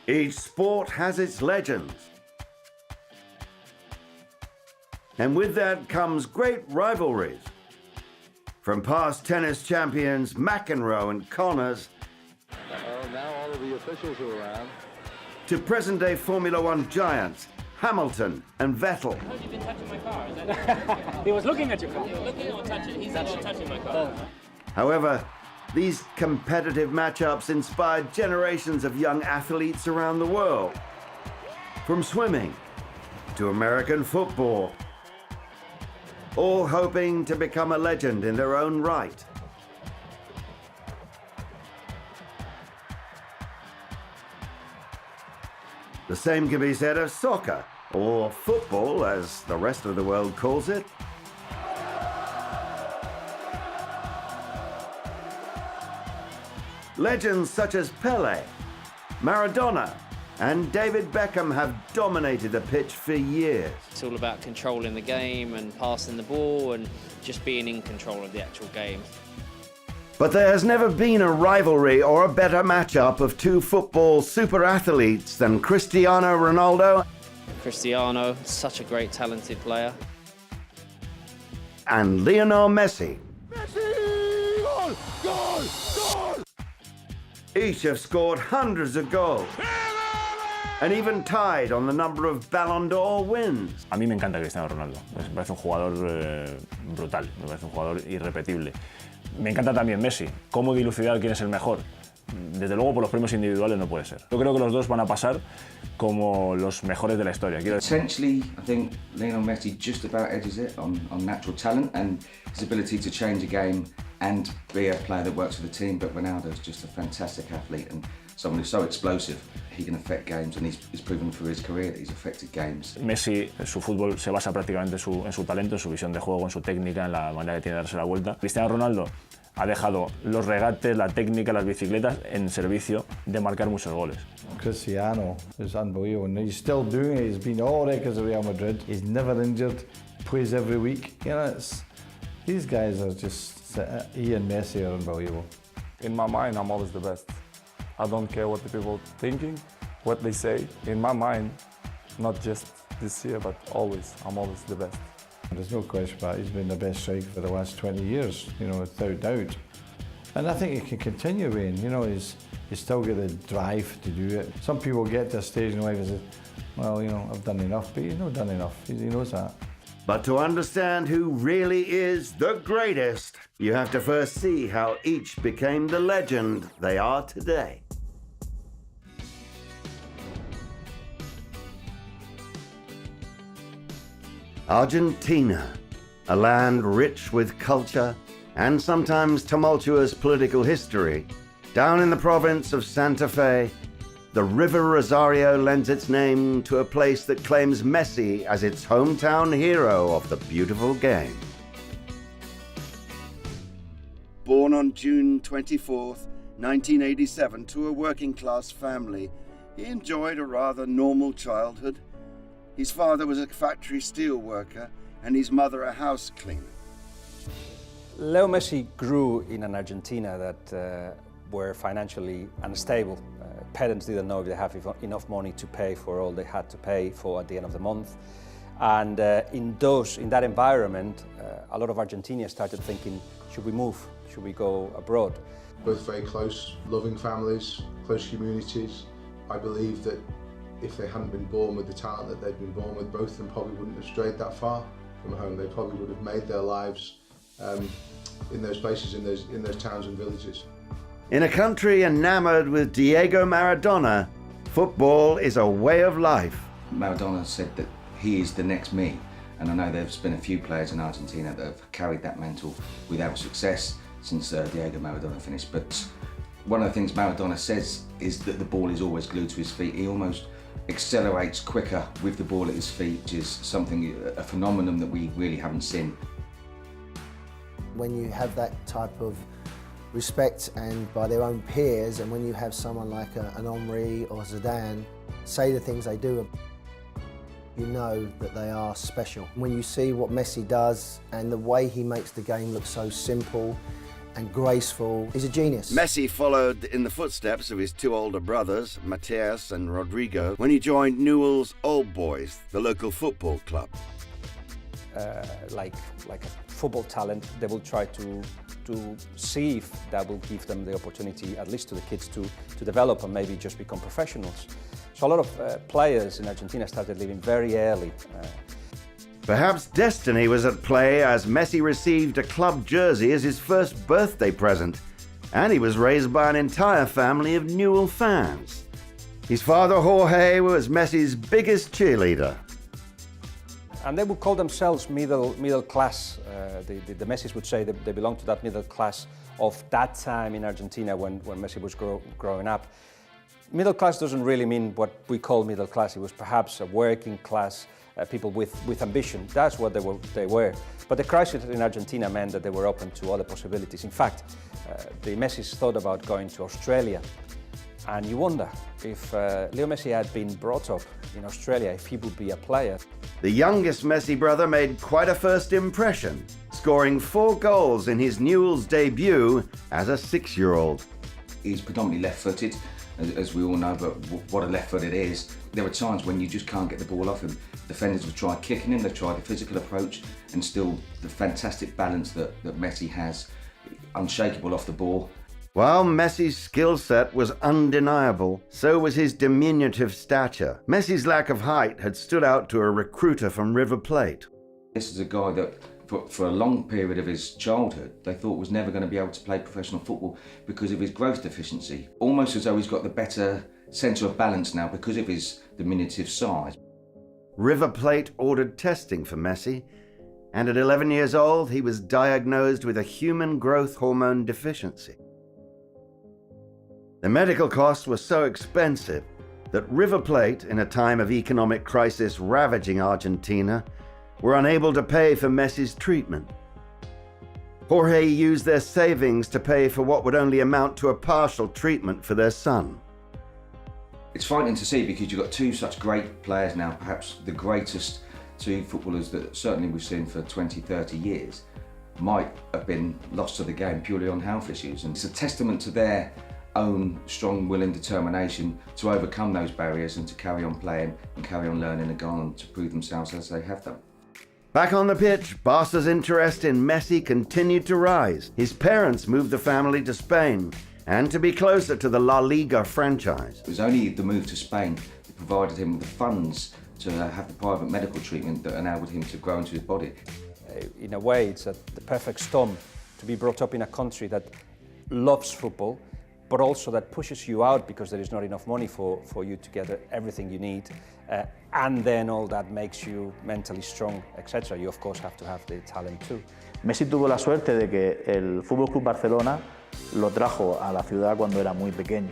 Each sport has its legends. And with that comes great rivalries. From past tennis champions McEnroe and Connors Now all of the officials are around. to present-day Formula One giants Hamilton and Vettel. How have you been touching my car? Is that He was looking at your car. looking or touching? He's not touching my car. However, these competitive matchups inspired generations of young athletes around the world. From swimming to American football, all hoping to become a legend in their own right. The same can be said of soccer, or football as the rest of the world calls it. Legends such as Pelé, Maradona, and David Beckham have dominated the pitch for years. It's all about controlling the game and passing the ball and just being in control of the actual game. But there has never been a rivalry or a better matchup of two football super athletes than Cristiano Ronaldo Cristiano, such a great, talented player. and Lionel Messi. Messi! Goal! Goal! Goal! Each have scored hundreds of goals and even tied on the number of Ballon d'Or wins. A mí me encanta Cristiano Ronaldo, me parece un jugador brutal, me parece un jugador irrepetible. Me encanta también Messi, cómo dilucidar quién es el mejor. Desde luego por los premios individuales no puede ser. Yo creo que los dos van a pasar como los mejores de la historia. Potentially, I think Lionel Messi just about edges it on natural talent and his ability to change a game and be a player that works for the team, but Ronaldo's just a fantastic athlete and someone who's so explosive. He can affect games and he's proven through his career that he's affected games. Messi, su fútbol se basa prácticamente en su talento, en su visión de juego, en su técnica, en la manera que tiene de darse la vuelta. Cristiano Ronaldo ha dejado los regates, la técnica, las bicicletas en servicio de marcar muchos goles. Cristiano is unbelievable, and he's still doing it. He's been all records at Real Madrid. He's never injured, plays every week. You know, these guys are just, he and Messi are unbelievable. In my mind, I'm always the best. I don't care what the people are thinking, what they say. In my mind, not just this year, but always, I'm always the best. There's no question about it. He's been the best striker for the last 20 years, you know, without doubt. And I think he can continue, Wayne. You know, he's still got the drive to do it. Some people get to a stage in life and say, well, you know, I've done enough, but he's not done enough. He knows that. But to understand who really is the greatest, you have to first see how each became the legend they are today. Argentina, a land rich with culture and sometimes tumultuous political history. Down in the province of Santa Fe, the River Rosario lends its name to a place that claims Messi as its hometown hero of the beautiful game. Born on June 24th, 1987 to a working-class family, he enjoyed a rather normal childhood. His father was a factory steel worker and his mother a house cleaner. Leo Messi grew in an Argentina that were financially unstable. Parents didn't know if they have enough money to pay for all they had to pay for at the end of the month. And in that environment, a lot of Argentinians started thinking, should we move? Should we go abroad? Both very close, loving families, close communities. I believe that if they hadn't been born with the talent that they'd been born with, both of them probably wouldn't have strayed that far from home. They probably would have made their lives in those places, in those towns and villages. In a country enamored with Diego Maradona, football is a way of life. Maradona said that he is the next me, and I know there's been a few players in Argentina that have carried that mantle without success since Diego Maradona finished. But one of the things Maradona says is that the ball is always glued to his feet. He almost accelerates quicker with the ball at his feet, which is something, a phenomenon that we really haven't seen. When you have that type of respect and by their own peers, and when you have someone like an Henry or Zidane say the things they do, you know that they are special. When you see what Messi does and the way he makes the game look so simple, and graceful. He's a genius. Messi followed in the footsteps of his two older brothers, Mateus and Rodrigo, when he joined Newell's Old Boys, the local football club. Like a football talent, they will try to see if that will give them the opportunity, at least to the kids, to develop and maybe just become professionals. So a lot of players in Argentina started leaving very early. Perhaps destiny was at play as Messi received a club jersey as his first birthday present, and he was raised by an entire family of Newell fans. His father, Jorge, was Messi's biggest cheerleader. And they would call themselves middle class. The Messis would say that they belong to that middle class of that time in Argentina when Messi was growing up. Middle class doesn't really mean what we call middle class. It was perhaps a working class, people with ambition. That's what they were. But the crisis in Argentina meant that they were open to other possibilities. In fact, the Messis thought about going to Australia. And you wonder if Leo Messi had been brought up in Australia, if he would be a player. The youngest Messi brother made quite a first impression, scoring 4 goals in his Newell's debut as a 6-year-old. He's predominantly left-footed, as we all know, but what a left-footed is. There are times when you just can't get the ball off him. Defenders have tried kicking him, they've tried the physical approach, and still the fantastic balance that Messi has, unshakable off the ball. While Messi's skill set was undeniable, so was his diminutive stature. Messi's lack of height had stood out to a recruiter from River Plate. This is a guy that, for a long period of his childhood, they thought was never going to be able to play professional football because of his growth deficiency. Almost as though he's got the better centre of balance now because of his diminutive size. River Plate ordered testing for Messi, and at 11 years old, he was diagnosed with a human growth hormone deficiency. The medical costs were so expensive that River Plate, in a time of economic crisis ravaging Argentina, were unable to pay for Messi's treatment. Jorge used their savings to pay for what would only amount to a partial treatment for their son. It's frightening to see because you've got two such great players now, perhaps the greatest two footballers that certainly we've seen for 20, 30 years, might have been lost to the game purely on health issues. And it's a testament to their own strong will and determination to overcome those barriers and to carry on playing and carry on learning and go on to prove themselves as they have done. Back on the pitch, Barca's interest in Messi continued to rise. His parents moved the family to Spain and to be closer to the La Liga franchise. It was only the move to Spain that provided him with the funds to have the private medical treatment that enabled him to grow into his body. In a way, it's the perfect storm to be brought up in a country that loves football, but also that pushes you out because there is not enough money for you to get everything you need. And then all that makes you mentally strong, etc. You, of course, have to have the talent too. Messi tuvo la suerte de que el Fútbol Club Barcelona lo trajo a la ciudad cuando era muy pequeño.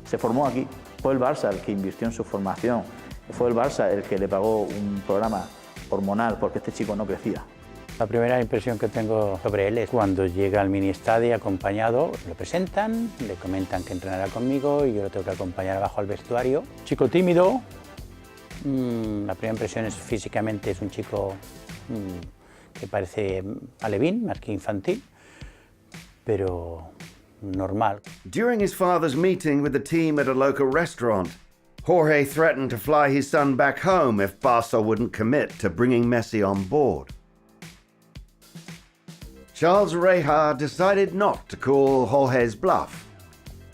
Se formó aquí. Fue el Barça el que invirtió en su formación. Fue el Barça el que le pagó un programa hormonal porque este chico no crecía. La primera impresión que tengo sobre él es cuando llega al mini estadio acompañado, lo presentan, le comentan que entrenará conmigo y yo lo tengo que acompañar abajo al vestuario. Chico tímido, la primera impresión es físicamente es un chico que parece alevín, más que infantil, pero normal. During his father's meeting with the team at a local restaurant, Jorge threatened to fly his son back home if Barca wouldn't commit to bringing Messi on board. Charles Reja decided not to call Jorge's bluff.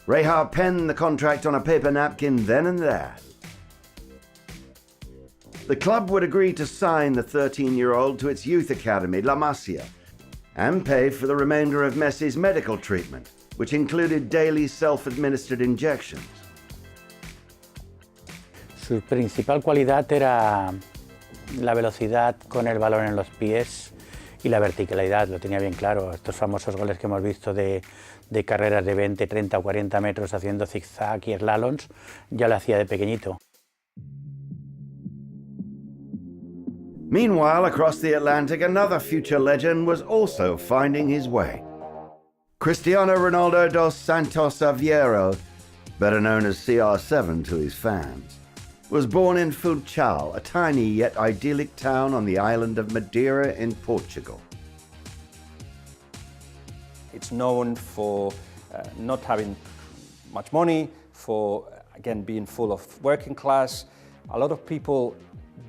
Reja penned the contract on a paper napkin then and there. The club would agree to sign the 13-year-old to its youth academy, La Masia, and pay for the remainder of Messi's medical treatment, which included daily self-administered injections. Su principal cualidad era la velocidad con el balón en los pies y la verticalidad, lo tenía bien claro. Estos famosos goles que hemos visto de carreras de 20, 30 o 40 metros haciendo zigzag y slaloms, ya lo hacía de pequeñito. Meanwhile, across the Atlantic, another future legend was also finding his way. Cristiano Ronaldo dos Santos Aveiro, better known as CR7 to his fans, was born in Funchal, a tiny yet idyllic town on the island of Madeira in Portugal. It's known for not having much money, for again being full of working class. A lot of people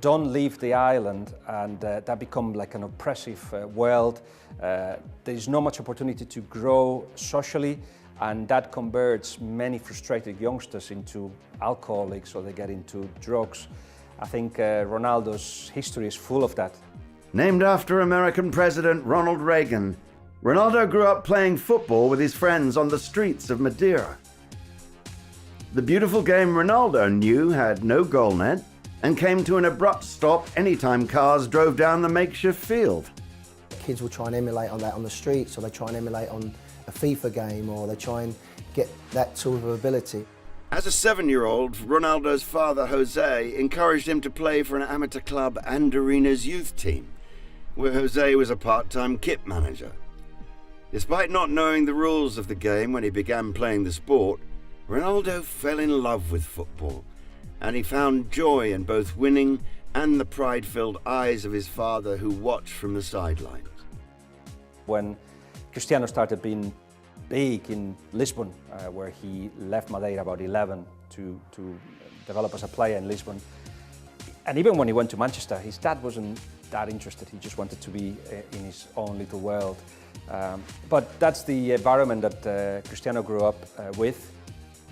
don't leave the island, and that become like an oppressive world. There is not much opportunity to grow socially, and that converts many frustrated youngsters into alcoholics, or they get into drugs. I think Ronaldo's history is full of that. Named after American President Ronald Reagan, Ronaldo grew up playing football with his friends on the streets of Madeira. The beautiful game Ronaldo knew had no goal net and came to an abrupt stop anytime cars drove down the makeshift field. Kids will try and emulate on that on the streets, or they try and emulate on a FIFA game, or they try and get that sort of ability. As a 7-year-old, Ronaldo's father, Jose, encouraged him to play for an amateur club and Arena's youth team, where Jose was a part-time kit manager. Despite not knowing the rules of the game when he began playing the sport, Ronaldo fell in love with football, and he found joy in both winning and the pride-filled eyes of his father, who watched from the sidelines. When Cristiano started being big in Lisbon, where he left Madeira about 11 to develop as a player in Lisbon, and even when he went to Manchester, his dad wasn't that interested. He just wanted to be in his own little world. But that's the environment that Cristiano grew up with.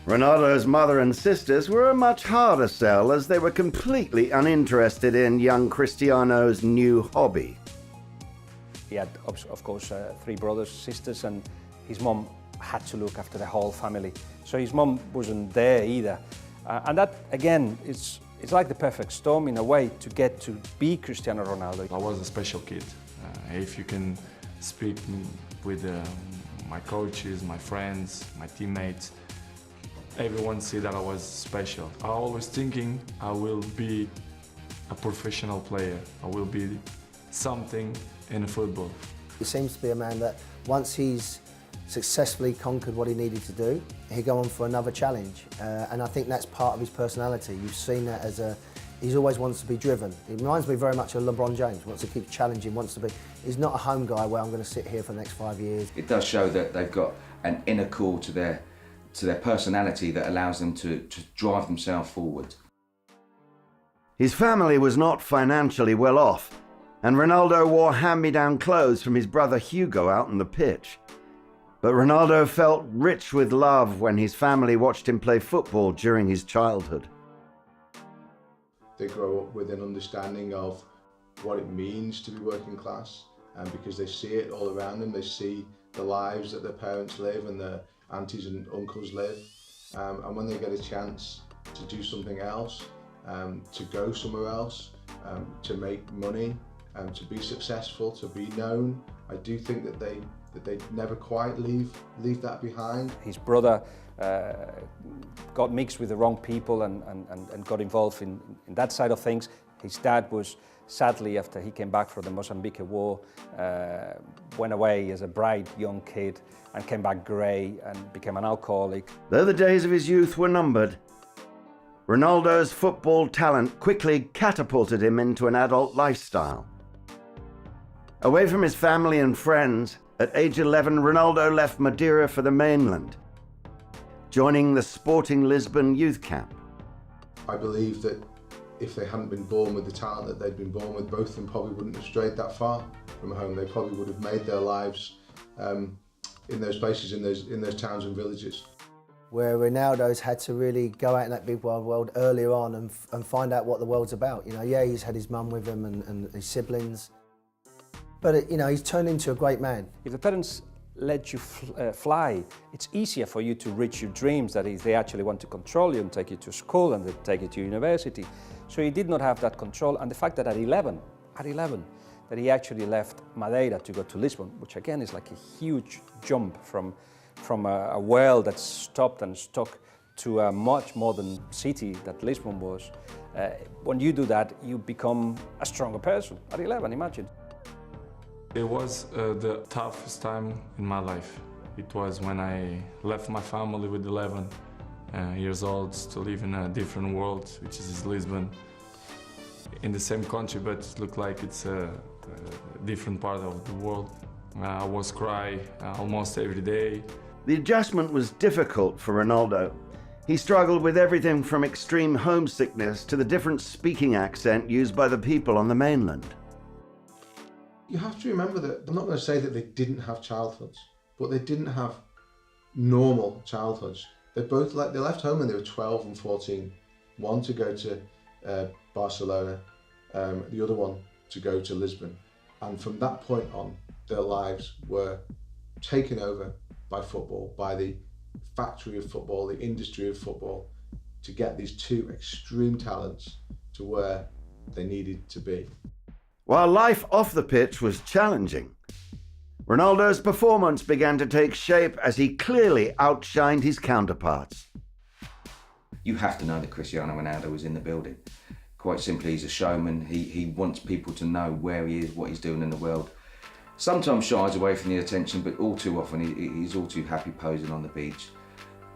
Ronaldo's mother and sisters were a much harder sell, as they were completely uninterested in young Cristiano's new hobby. He had, of course, 3 brothers, sisters, and his mom had to look after the whole family. So his mom wasn't there either. And that, again, it's like the perfect storm in a way to get to be Cristiano Ronaldo. I was a special kid. If you can speak with my coaches, my friends, my teammates, everyone see that I was special. I always thinking I will be a professional player. I will be something in football. He seems to be a man that once he's successfully conquered what he needed to do, he'll go on for another challenge. And I think that's part of his personality. You've seen that as he's always wants to be driven. He reminds me very much of LeBron James, wants to keep challenging, wants to be, he's not a home guy where I'm going to sit here for the next 5 years. It does show that they've got an inner core to their personality that allows them to drive themselves forward. His family was not financially well off, and Ronaldo wore hand-me-down clothes from his brother Hugo out on the pitch. But Ronaldo felt rich with love when his family watched him play football during his childhood. They grow up with an understanding of what it means to be working class, and because they see it all around them, they see the lives that their parents live and their aunties and uncles live, and when they get a chance to do something else, to go somewhere else, to make money, to be successful, to be known, I do think that they never quite leave that behind. His brother got mixed with the wrong people and got involved in that side of things. His dad was, sadly, after he came back from the Mozambique War, went away as a bright young kid and came back grey and became an alcoholic. Though the days of his youth were numbered, Ronaldo's football talent quickly catapulted him into an adult lifestyle. Away from his family and friends, at age 11, Ronaldo left Madeira for the mainland, joining the Sporting Lisbon youth camp. I believe that if they hadn't been born with the talent that they'd been born with, both of them probably wouldn't have strayed that far from home. They probably would have made their lives in those places, in those towns and villages. Where Ronaldo's had to really go out in that big wide world earlier on and find out what the world's about. You know, yeah, he's had his mum with him and his siblings, but you know, he's turned into a great man. If the parents let you fly, it's easier for you to reach your dreams. That is, they actually want to control you and take you to school and they take you to university. So he did not have that control, and the fact that at 11, that he actually left Madeira to go to Lisbon, which again is like a huge jump from a world that's stopped and stuck to a much modern city that Lisbon was. When you do that, you become a stronger person at 11, imagine. It was the toughest time in my life. It was when I left my family with 11 years old to live in a different world, which is Lisbon. In the same country, but it looked like it's a different part of the world. I was crying almost every day. The adjustment was difficult for Ronaldo. He struggled with everything from extreme homesickness to the different speaking accent used by the people on the mainland. You have to remember that, I'm not going to say that they didn't have childhoods, but they didn't have normal childhoods. They left home when they were 12 and 14. One to go to Barcelona, the other one to go to Lisbon. And from that point on, their lives were taken over by football, by the factory of football, the industry of football, to get these two extreme talents to where they needed to be. While life off the pitch was challenging, Ronaldo's performance began to take shape as he clearly outshined his counterparts. You have to know that Cristiano Ronaldo was in the building. Quite simply, he's a showman. He wants people to know where he is, what he's doing in the world. Sometimes shies away from the attention, but all too often he's all too happy posing on the beach,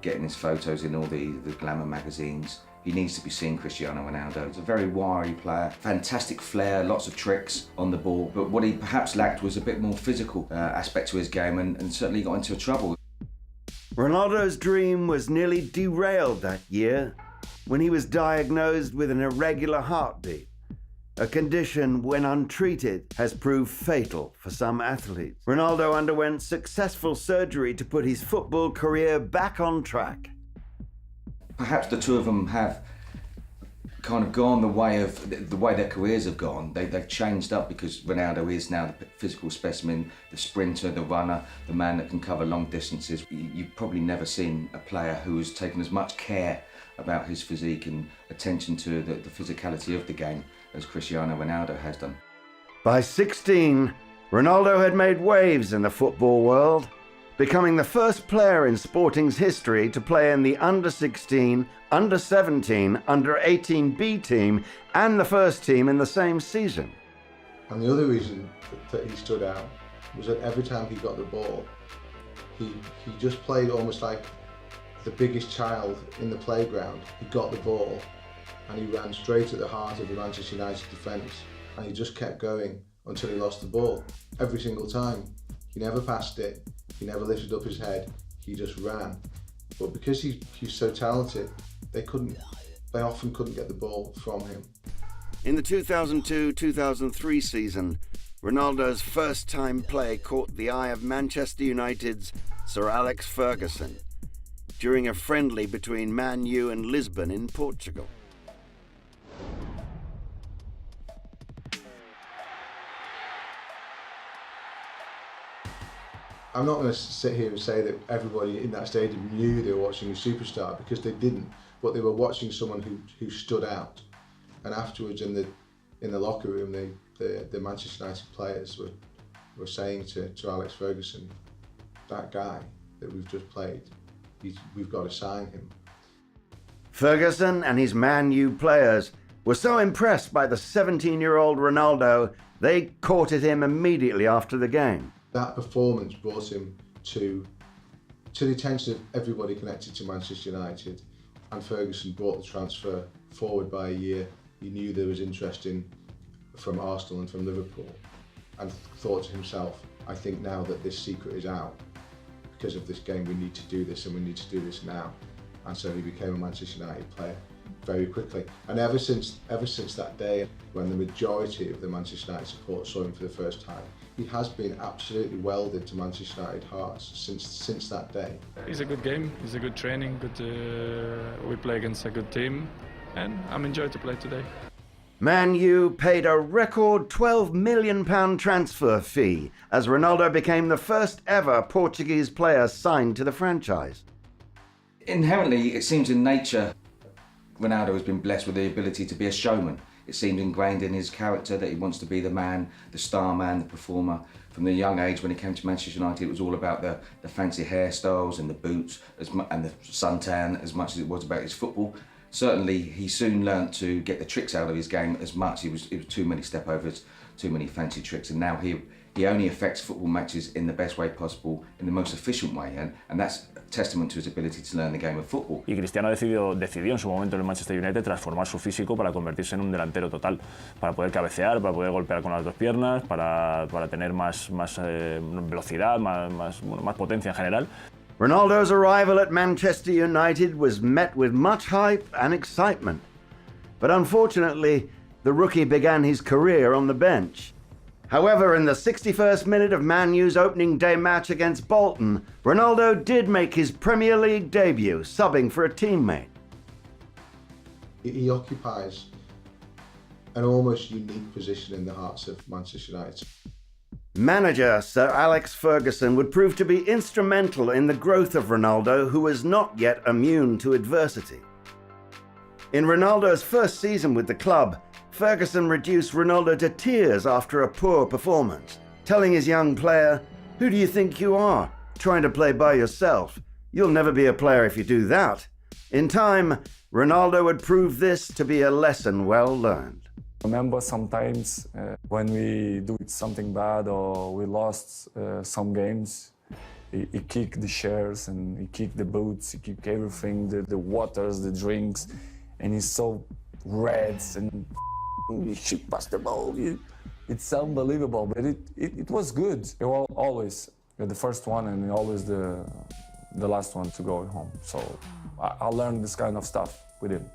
getting his photos in all the glamour magazines. He needs to be seen, Cristiano Ronaldo. He's a very wiry player, fantastic flair, lots of tricks on the ball, but what he perhaps lacked was a bit more physical aspect to his game, and certainly got into trouble. Ronaldo's dream was nearly derailed that year when he was diagnosed with an irregular heartbeat, a condition when untreated has proved fatal for some athletes. Ronaldo underwent successful surgery to put his football career back on track. Perhaps the two of them have kind of gone the way their careers have gone. They've changed up because Ronaldo is now the physical specimen, the sprinter, the runner, the man that can cover long distances. You've probably never seen a player who has taken as much care about his physique and attention to the physicality of the game as Cristiano Ronaldo has done. By 16, Ronaldo had made waves in the football world, becoming the first player in sporting's history to play in the under-16, under-17, under-18 B team and the first team in the same season. And the other reason that he stood out was that every time he got the ball, he just played almost like the biggest child in the playground. He got the ball and he ran straight at the heart of the Manchester United defence, and he just kept going until he lost the ball. Every single time. He never passed it, he never lifted up his head, he just ran. But because he's so talented, they often couldn't get the ball from him. In the 2002-2003 season, Ronaldo's first-time play caught the eye of Manchester United's Sir Alex Ferguson during a friendly between Man U and Lisbon in Portugal. I'm not going to sit here and say that everybody in that stadium knew they were watching a superstar, because they didn't, but they were watching someone who stood out. And afterwards in the locker room, the Manchester United players were saying to Alex Ferguson, that guy that we've just played, we've got to sign him. Ferguson and his Man U players were so impressed by the 17-year-old Ronaldo, they courted him immediately after the game. That performance brought him to the attention of everybody connected to Manchester United, and Ferguson brought the transfer forward by a year. He knew there was interest from Arsenal and from Liverpool, and thought to himself, I think now that this secret is out, because of this game, we need to do this, and we need to do this now. And so he became a Manchester United player very quickly. And ever since that day, when the majority of the Manchester United support saw him for the first time, he has been absolutely welded to Manchester United hearts since that day. It's a good game, it's a good training, we play against a good team, and I'm enjoying to play today. Man U paid a record £12 million transfer fee as Ronaldo became the first ever Portuguese player signed to the franchise. Inherently, it seems in nature, Ronaldo has been blessed with the ability to be a showman. It seemed ingrained in his character that he wants to be the man, the star man, the performer. From the young age when he came to Manchester United, it was all about the fancy hairstyles and the boots and the suntan as much as it was about his football. Certainly, he soon learnt to get the tricks out of his game as much. It was too many step-overs, too many fancy tricks, and now he only affects football matches in the best way possible, in the most efficient way, and that's testament to his ability to learn the game of football. Y Cristiano decidió en su momento en el Manchester United transformar su físico para convertirse en un delantero total, para poder cabecear, para poder golpear con las dos piernas, para tener más velocidad, más potencia en general. Ronaldo's arrival at Manchester United was met with much hype and excitement. But unfortunately, the rookie began his career on the bench. However, in the 61st minute of Man U's opening day match against Bolton, Ronaldo did make his Premier League debut, subbing for a teammate. He occupies an almost unique position in the hearts of Manchester United. Manager Sir Alex Ferguson would prove to be instrumental in the growth of Ronaldo, who was not yet immune to adversity. In Ronaldo's first season with the club, Ferguson reduced Ronaldo to tears after a poor performance, telling his young player, "Who do you think you are, trying to play by yourself? You'll never be a player if you do that." In time, Ronaldo would prove this to be a lesson well learned. I remember sometimes when we do something bad or we lost some games, he kicked the chairs and he kicked the boots, he kicked everything, the waters, the drinks, and he's so red and he shoot past the ball. It's unbelievable, but it was good. It was always the first one and always the last one to go home. So I learned this kind of stuff with him.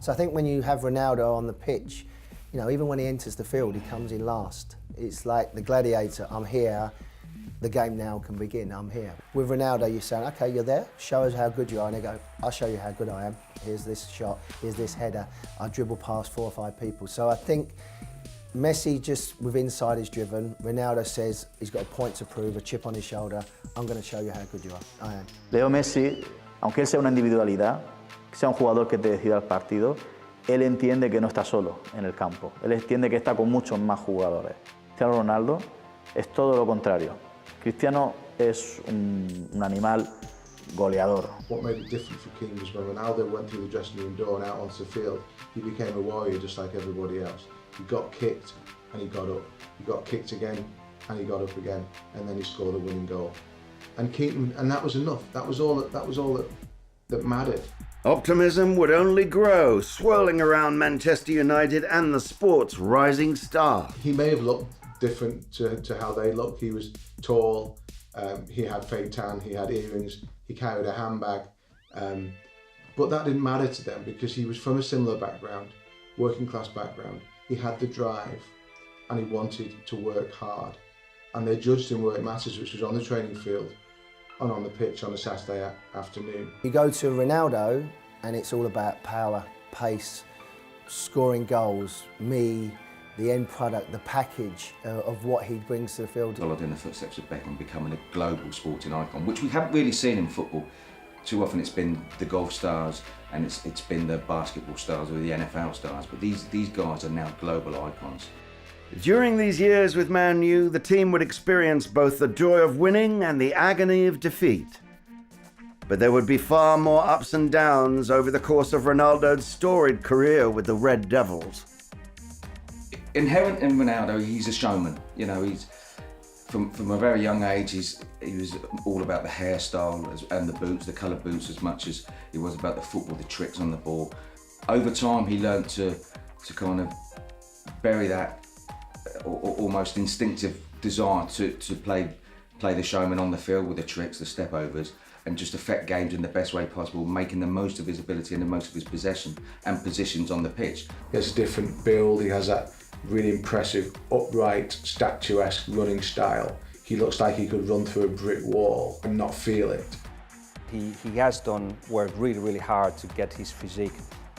So I think when you have Ronaldo on the pitch, you know, even when he enters the field, he comes in last. It's like the gladiator, I'm here, the game now can begin, I'm here. With Ronaldo, you're saying, okay, you're there, show us how good you are. And they go, I'll show you how good I am. Here's this shot, here's this header. I dribble past 4 or 5 people. So I think Messi just with inside is driven. Ronaldo says he's got a point to prove, a chip on his shoulder. I'm going to show you how good you are. I am. Leo Messi, aunque él sea una individualidad, que sea un jugador que te decida el partido, él entiende que no está solo en el campo. Él entiende que está con muchos más jugadores. Cristiano Ronaldo es todo lo contrario. Cristiano es un animal goleador. What made it different for Keane was when Ronaldo went through the dressing room door and out onto the field, he became a warrior just like everybody else. He got kicked and he got up. He got kicked again and he got up again, and then he scored a winning goal. And Keane, and that was enough. That was all that mattered. Optimism would only grow, swirling around Manchester United and the sport's rising star. He may have looked different to how they look. He was tall, he had fake tan, he had earrings, he carried a handbag, but that didn't matter to them because he was from a similar background, working class background. He had the drive and he wanted to work hard, and they judged him where it matters, which was on the training field and on the pitch on a Saturday afternoon. You go to Ronaldo and it's all about power, pace, scoring goals, the end product, the package of what he brings to the field. Followed in the footsteps of Beckham, becoming a global sporting icon, which we haven't really seen in football. Too often it's been the golf stars and it's been the basketball stars or the NFL stars, but these guys are now global icons. During these years with Man U, the team would experience both the joy of winning and the agony of defeat. But there would be far more ups and downs over the course of Ronaldo's storied career with the Red Devils. Inherent in Ronaldo, he's a showman. You know, he's from a very young age. He was all about the hairstyle and the boots, the coloured boots, as much as he was about the football, the tricks on the ball. Over time, he learned to kind of bury that almost instinctive desire to play the showman on the field with the tricks, the step overs, and just affect games in the best way possible, making the most of his ability and the most of his possession and positions on the pitch. He has a different build, he has that really impressive, upright, statuesque running style. He looks like he could run through a brick wall and not feel it. He has worked really, really hard to get his physique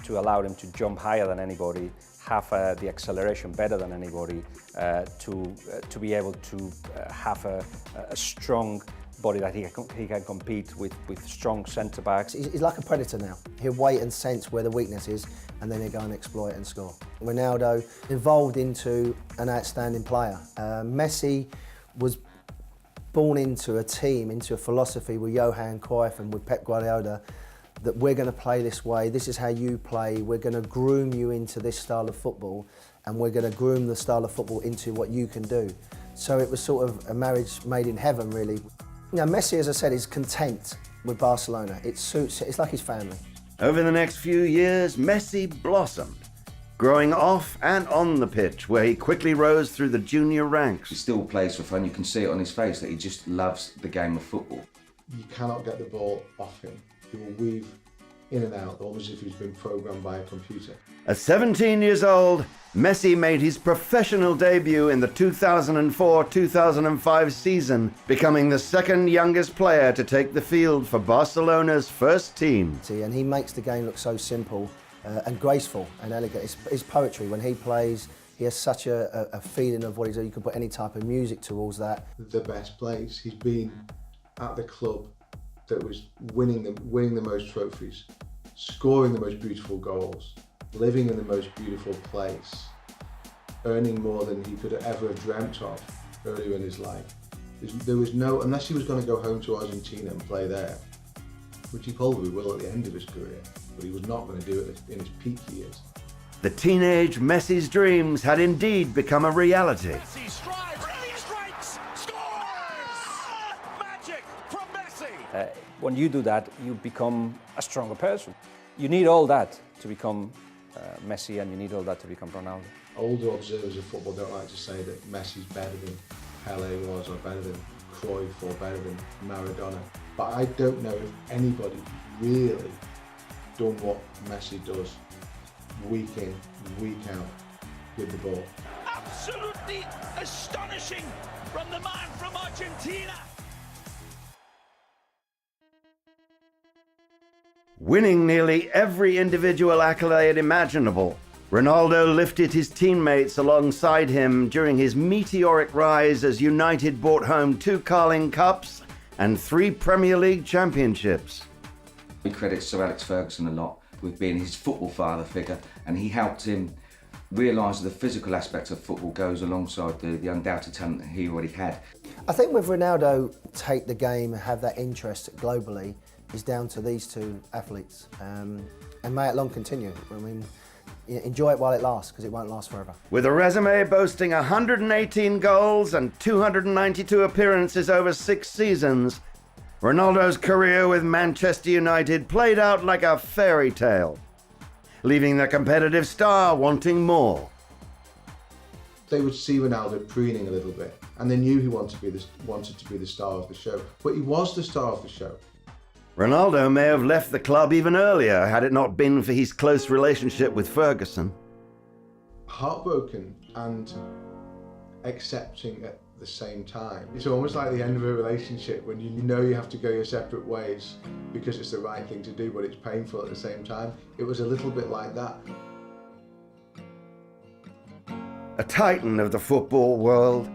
to allow him to jump higher than anybody, have the acceleration better than anybody, to be able to have a strong body that he can compete with strong centre backs. He's like a predator now. He'll wait and sense where the weakness is, and then he'll go and exploit and score. Ronaldo evolved into an outstanding player. Messi was born into a team, into a philosophy with Johan Cruyff and with Pep Guardiola, that we're going to play this way, this is how you play, we're going to groom you into this style of football, and we're going to groom the style of football into what you can do. So it was sort of a marriage made in heaven, really. You know, Messi, as I said, is content with Barcelona. It suits, it's like his family. Over the next few years, Messi blossomed, growing off and on the pitch, where he quickly rose through the junior ranks. He still plays for fun. You can see it on his face that he just loves the game of football. You cannot get the ball off him. He will weave in and out, almost as if he's been programmed by a computer. At 17 years old, Messi made his professional debut in the 2004-2005 season, becoming the second youngest player to take the field for Barcelona's first team. And he makes the game look so simple and graceful and elegant. It's poetry. When he plays, he has such a feeling of what he's doing. You can put any type of music towards that. The best place. He's been at the club that was winning the most trophies, scoring the most beautiful goals, living in the most beautiful place, earning more than he could ever have dreamt of earlier in his life. There was no, unless he was going to go home to Argentina and play there, which he probably will at the end of his career, but he was not going to do it in his peak years. The teenage Messi's dreams had indeed become a reality. Messi strides, brilliant strikes, scores! Magic from Messi! When you do that, you become a stronger person. You need all that to become Messi, and you need all that to become Ronaldo. Older observers of football don't like to say that Messi's better than Pelé was, or better than Cruyff, or better than Maradona. But I don't know if anybody really done what Messi does week in, week out with the ball. Absolutely astonishing from the man from Argentina. Winning nearly every individual accolade imaginable, Ronaldo lifted his teammates alongside him during his meteoric rise as United brought home 2 Carling Cups and 3 Premier League championships. We credit Sir Alex Ferguson a lot with being his football father figure, and he helped him realise the physical aspect of football goes alongside the undoubted talent that he already had. I think with Ronaldo, take the game and have that interest globally is down to these 2 athletes. And may it long continue. I mean, enjoy it while it lasts, because it won't last forever. With a resume boasting 118 goals and 292 appearances over 6 seasons, Ronaldo's career with Manchester United played out like a fairy tale, leaving the competitive star wanting more. They would see Ronaldo preening a little bit, and they knew he wanted to be the star of the show. But he was the star of the show. Ronaldo may have left the club even earlier had it not been for his close relationship with Ferguson. Heartbroken and accepting at the same time. It's almost like the end of a relationship when you know you have to go your separate ways because it's the right thing to do, but it's painful at the same time. It was a little bit like that. A titan of the football world,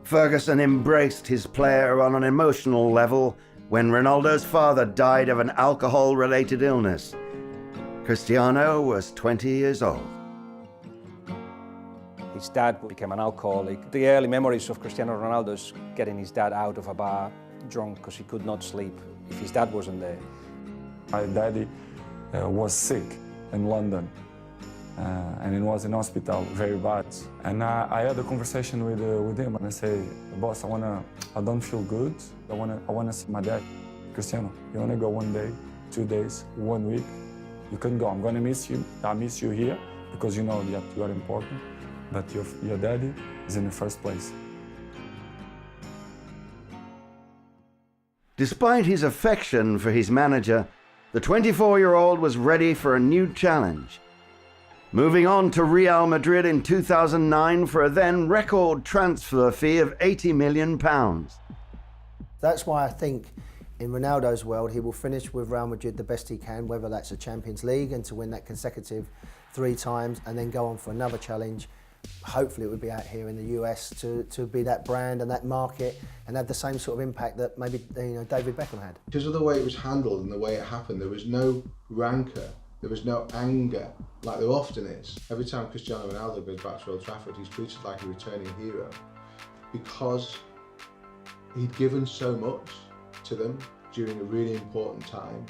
Ferguson embraced his player on an emotional level when Ronaldo's father died of an alcohol-related illness. Cristiano was 20 years old. His dad became an alcoholic. The early memories of Cristiano Ronaldo's getting his dad out of a bar drunk because he could not sleep if his dad wasn't there. My daddy was sick in London and he was in hospital very bad. And I had a conversation with him and I say, boss, I don't feel good. I wanna see my dad. Cristiano, you wanna go 1 day, 2 days, 1 week? You can go. I'm gonna miss you. I miss you here because you know that you are important. But your daddy is in the first place. Despite his affection for his manager, the 24-year-old was ready for a new challenge. Moving on to Real Madrid in 2009 for a then record transfer fee of £80 million. That's why I think in Ronaldo's world, he will finish with Real Madrid the best he can, whether that's a Champions League and to win that consecutive 3 times and then go on for another challenge. Hopefully it would be out here in the US to be that brand and that market and have the same sort of impact that maybe David Beckham had. Because of the way it was handled and the way it happened, there was no rancour, there was no anger like there often is. Every time Cristiano Ronaldo goes back to Old Trafford, he's treated like a returning hero because he'd given so much to them during a really important time.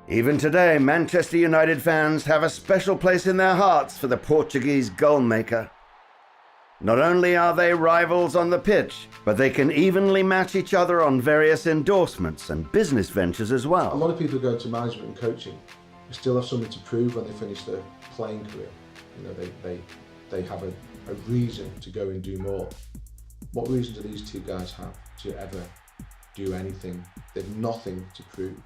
Even today, Manchester United fans have a special place in their hearts for the Portuguese goalmaker. Not only are they rivals on the pitch, but they can evenly match each other on various endorsements and business ventures as A well. lot of people go into management and coaching who still have something to prove when they finish their playing career. You know, they have a reason to go and do more. What reason do these two guys have to ever do anything? They've nothing to prove.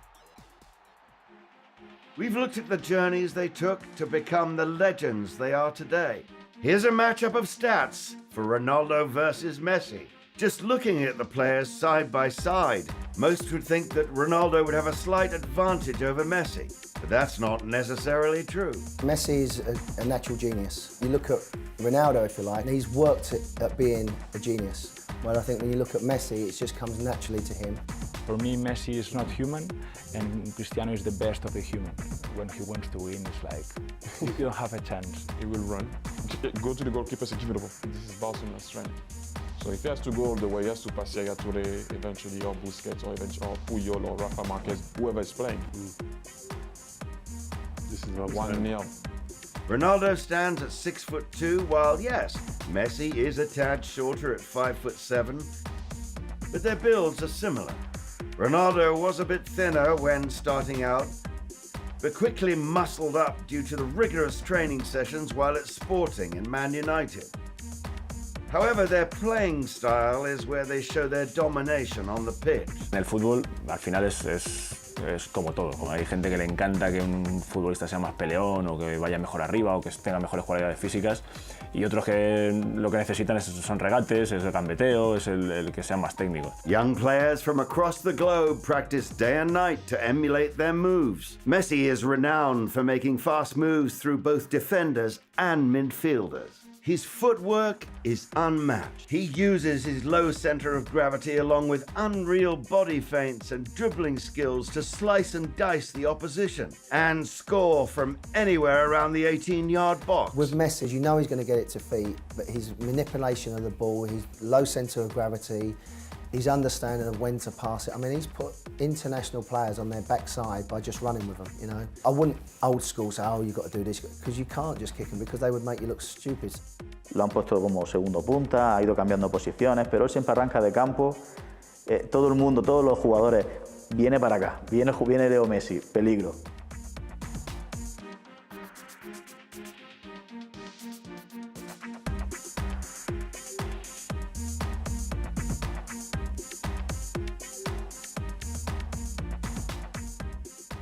We've looked at the journeys they took to become the legends they are today. Here's a matchup of stats for Ronaldo versus Messi. Just looking at the players side by side, most would think that Ronaldo would have a slight advantage over Messi, but that's not necessarily true. Messi is a natural genius. You look at Ronaldo, if you like, and he's worked at being a genius. Well, I think when you look at Messi, it just comes naturally to him. For me, Messi is not human, and Cristiano is the best of the human. When he wants to win, it's like, you don't have a chance. He will run, go to the goalkeeper, say, give it over. This is Barcelona's strength. So if he has to go all the way, he has to pass Yaya Touré eventually, or Busquets, or Puyol, or Rafa Marquez, whoever is playing. This is a 1-0. Ronaldo stands at 6'2", while yes, Messi is a tad shorter at 5'7", but their builds are similar. Ronaldo was a bit thinner when starting out, but quickly muscled up due to the rigorous training sessions while at Sporting and Man United. However, their playing style is where they show their domination on the pitch. En el fútbol, al final es como todo. Hay gente que le encanta que un futbolista sea más peleón o que vaya mejor arriba o que tenga mejores cualidades físicas, y otros que lo que necesitan son regates, es el gambeteo, es el que sean más técnicos. Young players from across the globe practice day and night to emulate their moves. Messi is renowned for making fast moves through both defenders and midfielders. His footwork is unmatched. He uses his low center of gravity along with unreal body feints and dribbling skills to slice and dice the opposition and score from anywhere around the 18-yard box. With Messi, you know he's going to get it to feet, but his manipulation of the ball, his low center of gravity, his understanding of when to pass it. I mean, he's put international players on their backside by just running with them, you know. I wouldn't old school say, oh, you've got to do this, because you can't just kick them, because they would make you look stupid. Lo han puesto como segundo punta, ha ido cambiando posiciones, pero él siempre arranca de campo. Todo el mundo, todos los jugadores, viene para acá, viene Leo Messi, peligro.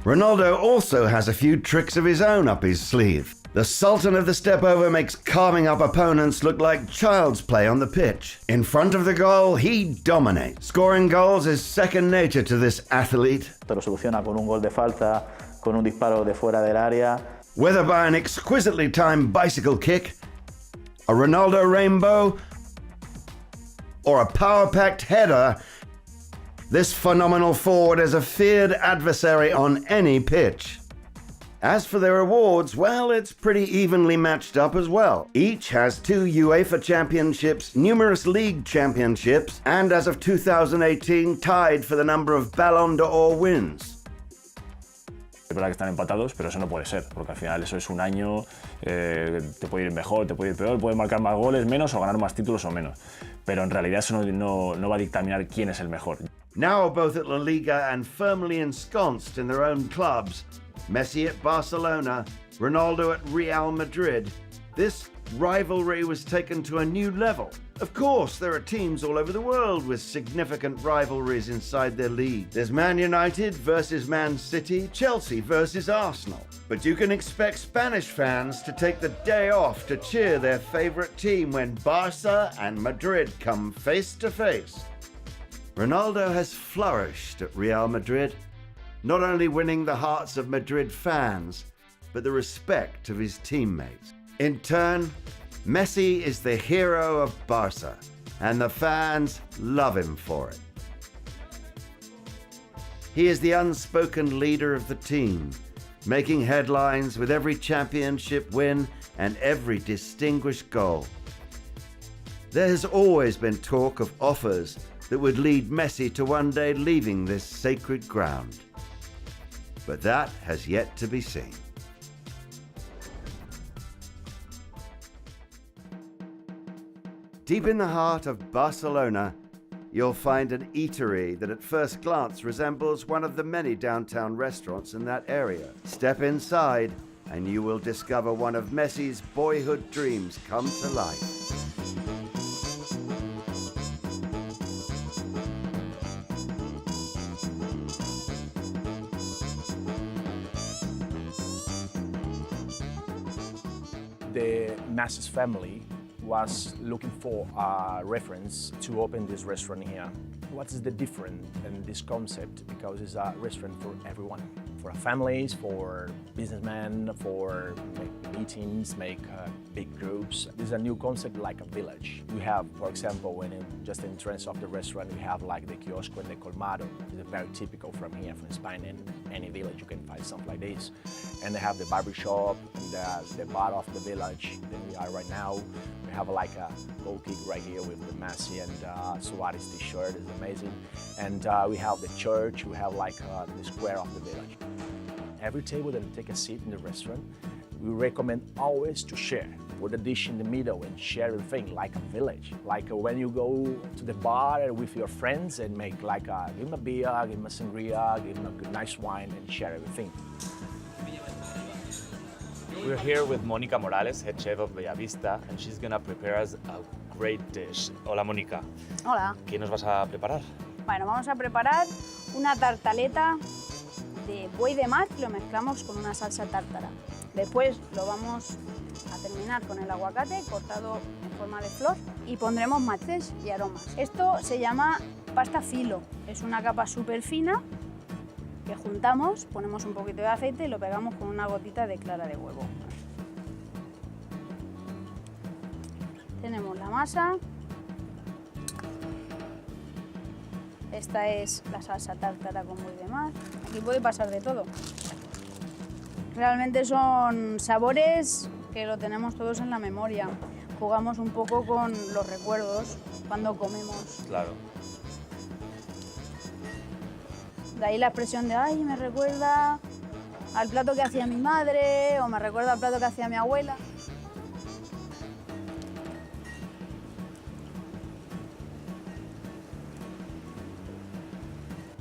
Ronaldo also has a few tricks of his own up his sleeve. The Sultan of the step-over makes carving up opponents look like child's play on the pitch. In front of the goal, he dominates. Scoring goals is second nature to this athlete. Te lo soluciona con un gol de falta, con un disparo de fuera del área. Whether by an exquisitely timed bicycle kick, a Ronaldo rainbow, or a power-packed header, this phenomenal forward is a feared adversary on any pitch. As for their awards, well, it's pretty evenly matched up as well. Each has 2 UEFA championships, numerous league championships, and as of 2018, tied for the number of Ballon d'Or wins. Es verdad que están empatados, pero eso no puede ser, porque al final eso es un año, te puede ir mejor, te puede ir peor, puede marcar más goles, menos, o ganar más títulos o menos. Pero en realidad eso no va a dictaminar quién es el mejor. Now both at La Liga and firmly ensconced in their own clubs, Messi at Barcelona, Ronaldo at Real Madrid, this rivalry was taken to a new level. Of course, there are teams all over the world with significant rivalries inside their league. There's Man United versus Man City, Chelsea versus Arsenal. But you can expect Spanish fans to take the day off to cheer their favorite team when Barca and Madrid come face to face. Ronaldo has flourished at Real Madrid, not only winning the hearts of Madrid fans, but the respect of his teammates. In turn, Messi is the hero of Barca, and the fans love him for it. He is the unspoken leader of the team, making headlines with every championship win and every distinguished goal. There has always been talk of offers that would lead Messi to one day leaving this sacred ground. But that has yet to be seen. Deep in the heart of Barcelona, you'll find an eatery that at first glance resembles one of the many downtown restaurants in that area. Step inside and you will discover one of Messi's boyhood dreams come to life. The Messi's family was looking for a reference to open this restaurant here. What is the difference in this concept? Because it's a restaurant for everyone, for families, for businessmen, for meetings, big groups. This is a new concept like a village. We have, for example, just in entrance of the restaurant, we have like the kiosco and the colmado. It's very typical from here, from Spain. In any village you can find something like this. And they have the barber shop and the bar of the village. Then we are right now. We have like a goal kick right here with the Messi and Suarez t-shirt. It's amazing. And we have the church. We have like the square of the village. Every table that you take a seat in the restaurant, we recommend always to share. Put a dish in the middle and share everything like a village. Like when you go to the bar with your friends and make like give them a beer, give them a sangria, give them a nice wine and share everything. We're here with Mónica Morales, head chef of Bellavista, and she's gonna prepare us a great dish. Hola, Mónica. Hola. ¿Qué nos vas a preparar? Bueno, vamos a preparar una tartaleta de buey de mar, lo mezclamos con una salsa tártara. Después lo vamos a terminar con el aguacate cortado en forma de flor y pondremos matices y aromas. Esto se llama pasta filo, es una capa súper fina que juntamos, ponemos un poquito de aceite y lo pegamos con una gotita de clara de huevo. Tenemos la masa. Esta es la salsa tártara con buey de mar. Aquí puede pasar de todo. Realmente son sabores que lo tenemos todos en la memoria. Jugamos un poco con los recuerdos cuando comemos. Claro. De ahí la expresión de, ay, me recuerda al plato que hacía mi madre o me recuerda al plato que hacía mi abuela.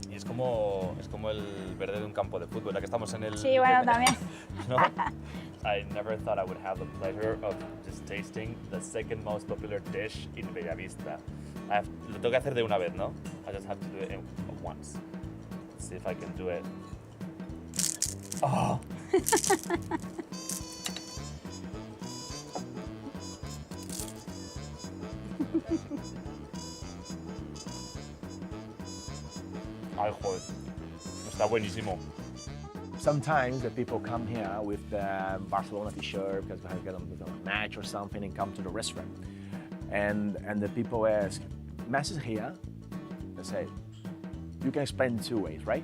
Y es como el verde de un campo de fútbol, ya que estamos en el... Sí, bueno, también. ¿No? I never thought I would have the pleasure of just tasting the second most popular dish in Bellavista. Lo tengo que hacer de una vez, ¿no? I just have to do it once. Let's see if I can do it. Oh! Ay, joder. Está buenísimo. Sometimes the people come here with the Barcelona t-shirt because they have got a match or something and come to the restaurant. And the people ask, Messi's here? They say, you can explain two ways, right?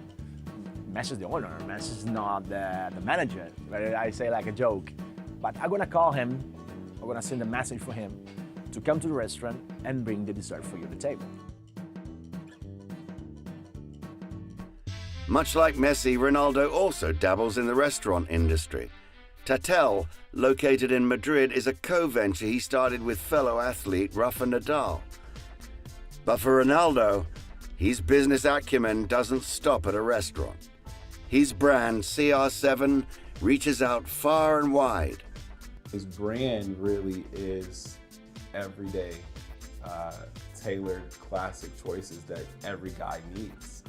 Messi's the owner, Messi's not the manager. But I say like a joke. But I'm gonna call him, I'm gonna send a message for him to come to the restaurant and bring the dessert for you to the table. Much like Messi, Ronaldo also dabbles in the restaurant industry. Tatel, located in Madrid, is a co-venture he started with fellow athlete Rafa Nadal. But for Ronaldo, his business acumen doesn't stop at a restaurant. His brand, CR7, reaches out far and wide. His brand really is everyday, tailored, classic choices that every guy needs.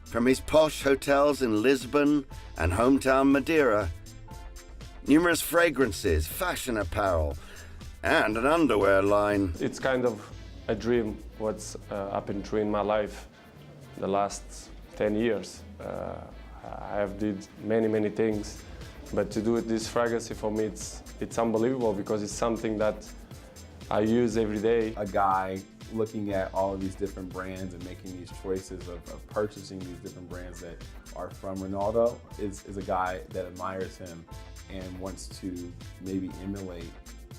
From his posh hotels in Lisbon and hometown Madeira, numerous fragrances, fashion apparel, and an underwear line. It's kind of a dream what's happened in my life the last 10 years. I have did many things, but to do it this fragrance for me it's unbelievable because it's something that I use every day. A guy looking at all of these different brands and making these choices of purchasing these different brands that are from Ronaldo is a guy that admires him and wants to maybe emulate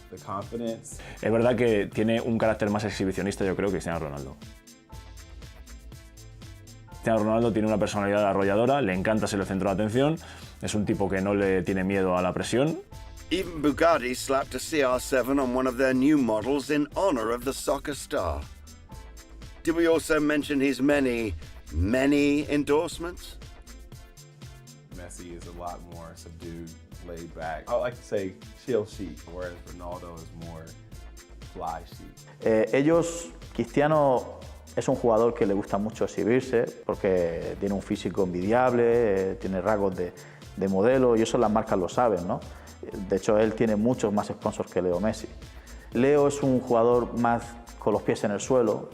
the confidence. Es verdad que tiene un carácter más exhibicionista, yo creo, que Cristiano Ronaldo. Cristiano Ronaldo tiene una personalidad arrolladora, le encanta ser el centro de atención, es un tipo que no le tiene miedo a la presión Even Bugatti slapped a CR7 on one of their new models in honor of the soccer star. Did we also mention his many endorsements? Messi is a lot more subdued, laid back. I like to say chill chic, whereas Ronaldo is more fly chic. Cristiano es un jugador que le gusta mucho exhibirse porque tiene un físico envidiable, tiene rasgos de modelo y eso las marcas lo saben, ¿no? De hecho, él tiene muchos más sponsors que Leo Messi. Leo es un jugador más con los pies en el suelo,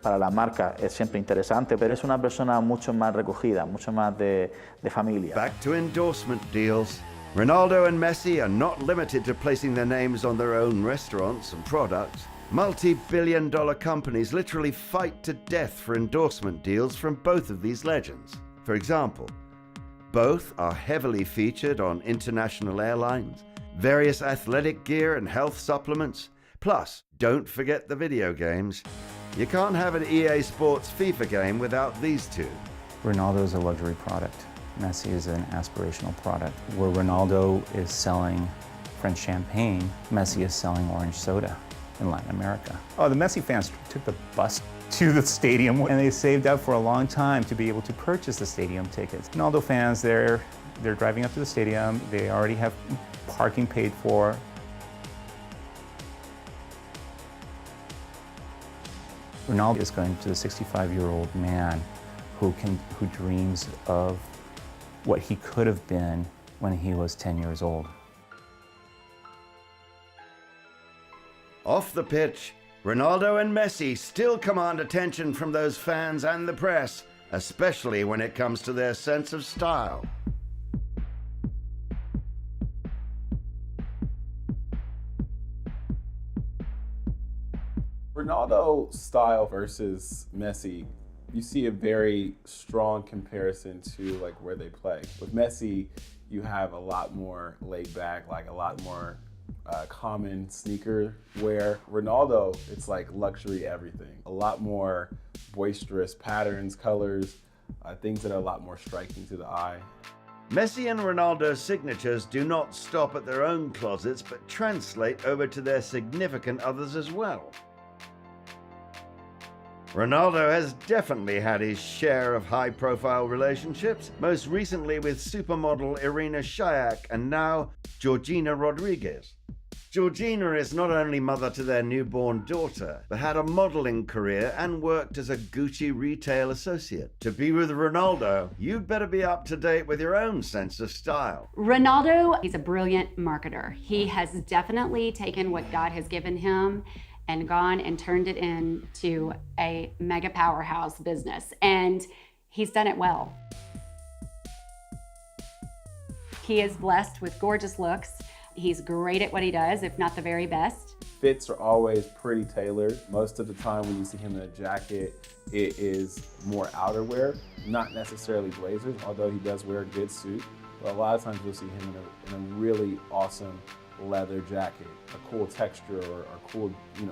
para la marca es siempre interesante, pero es una persona mucho más recogida, mucho más de familia. Back to endorsement deals. Ronaldo and Messi are not limited to placing their names on their own restaurants and products. Multi-billion-dollar companies literally fight to death for endorsement deals from both of these legends. For example, both are heavily featured on international airlines, various athletic gear and health supplements. Plus, don't forget the video games. You can't have an EA Sports FIFA game without these two. Ronaldo is a luxury product. Messi is an aspirational product. Where Ronaldo is selling French champagne, Messi is selling orange soda in Latin America. Oh, the Messi fans took the bus to the stadium and they saved up for a long time to be able to purchase the stadium tickets. Ronaldo fans, they're driving up to the stadium, they already have parking paid for. Ronaldo is going to the 65-year-old man who dreams of what he could have been when he was 10 years old. Off the pitch, Ronaldo and Messi still command attention from those fans and the press, especially when it comes to their sense of style. Ronaldo's style versus Messi, you see a very strong comparison to like where they play. With Messi, you have a lot more laid back, like a lot more common sneaker wear. Ronaldo, it's like luxury everything. A lot more boisterous patterns, colors, things that are a lot more striking to the eye. Messi and Ronaldo's signatures do not stop at their own closets, but translate over to their significant others as well. Ronaldo has definitely had his share of high-profile relationships, most recently with supermodel Irina Shayk and now Georgina Rodriguez. Georgina is not only mother to their newborn daughter, but had a modeling career and worked as a Gucci retail associate. To be with Ronaldo, you'd better be up to date with your own sense of style. Ronaldo, he's a brilliant marketer. He has definitely taken what God has given him and gone and turned it into a mega powerhouse business. And he's done it well. He is blessed with gorgeous looks. He's great at what he does, if not the very best. Fits are always pretty tailored. Most of the time when you see him in a jacket, it is more outerwear, not necessarily blazers, although he does wear a good suit. But a lot of times you'll see him in a really awesome leather jacket, a cool texture or cool,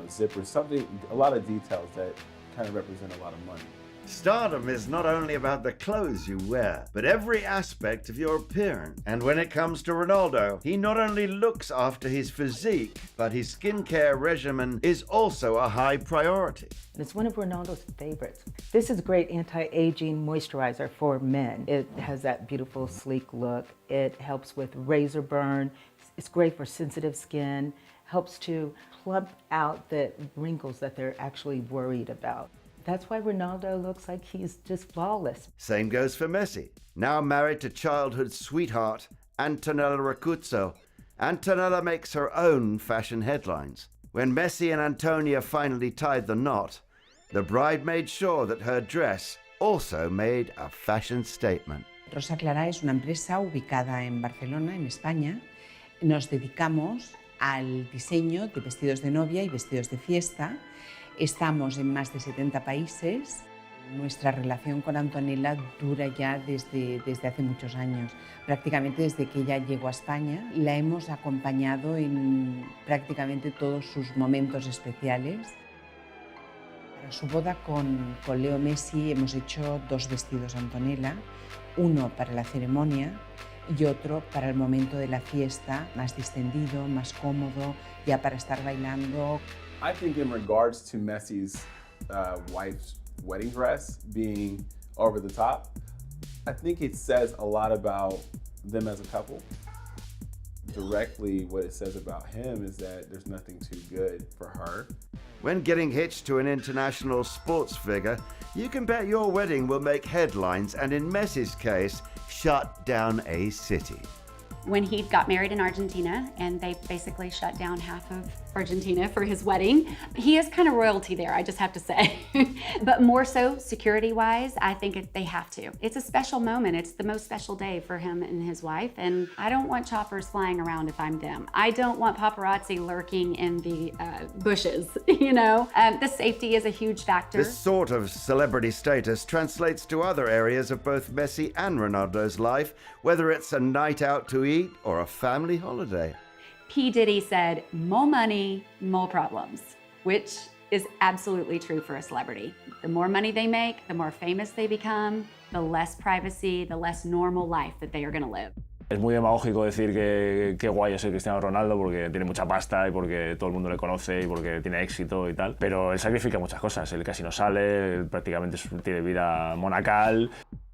zipper, something, a lot of details that kind of represent a lot of money. Stardom is not only about the clothes you wear, but every aspect of your appearance. And when it comes to Ronaldo, he not only looks after his physique, but his skincare regimen is also a high priority. It's one of Ronaldo's favorites. This is great anti-aging moisturizer for men. It has that beautiful, sleek look. It helps with razor burn. It's great for sensitive skin. Helps to plump out the wrinkles that they're actually worried about. That's why Ronaldo looks like he's just flawless. Same goes for Messi. Now married to childhood sweetheart Antonella Rocuzzo, Antonella makes her own fashion headlines. When Messi and Antonia finally tied the knot, the bride made sure that her dress also made a fashion statement. Rosa Clara es una empresa ubicada en Barcelona, en España. Nos dedicamos al diseño de vestidos de novia y vestidos de fiesta. Estamos en más de 70 países. Nuestra relación con Antonella dura ya desde hace muchos años. Prácticamente desde que ella llegó a España, la hemos acompañado en prácticamente todos sus momentos especiales. Para su boda con Leo Messi hemos hecho 2 vestidos a Antonella, uno para la ceremonia y otro para el momento de la fiesta, más distendido, más cómodo, ya para estar bailando. I think in regards to Messi's wife's wedding dress being over the top, I think it says a lot about them as a couple. Directly, what it says about him is that there's nothing too good for her. When getting hitched to an international sports figure, you can bet your wedding will make headlines and, in Messi's case, shut down a city. When he got married in Argentina, and they basically shut down half of Argentina for his wedding, he is kind of royalty there, I just have to say. But more so, security-wise, I think they have to. It's a special moment. It's the most special day for him and his wife, and I don't want choppers flying around if I'm them. I don't want paparazzi lurking in the bushes, you know? The safety is a huge factor. This sort of celebrity status translates to other areas of both Messi and Ronaldo's life, whether it's a night out to eat or a family holiday. P. Diddy said, more money, more problems, which is absolutely true for a celebrity. The more money they make, the more famous they become, the less privacy, the less normal life that they are going to live. Es muy demagógico decir que guay es ser Cristiano Ronaldo porque tiene mucha pasta y porque todo el mundo le conoce y porque tiene éxito y tal, pero él sacrifica muchas cosas. Él casi no sale, él prácticamente tiene vida monacal.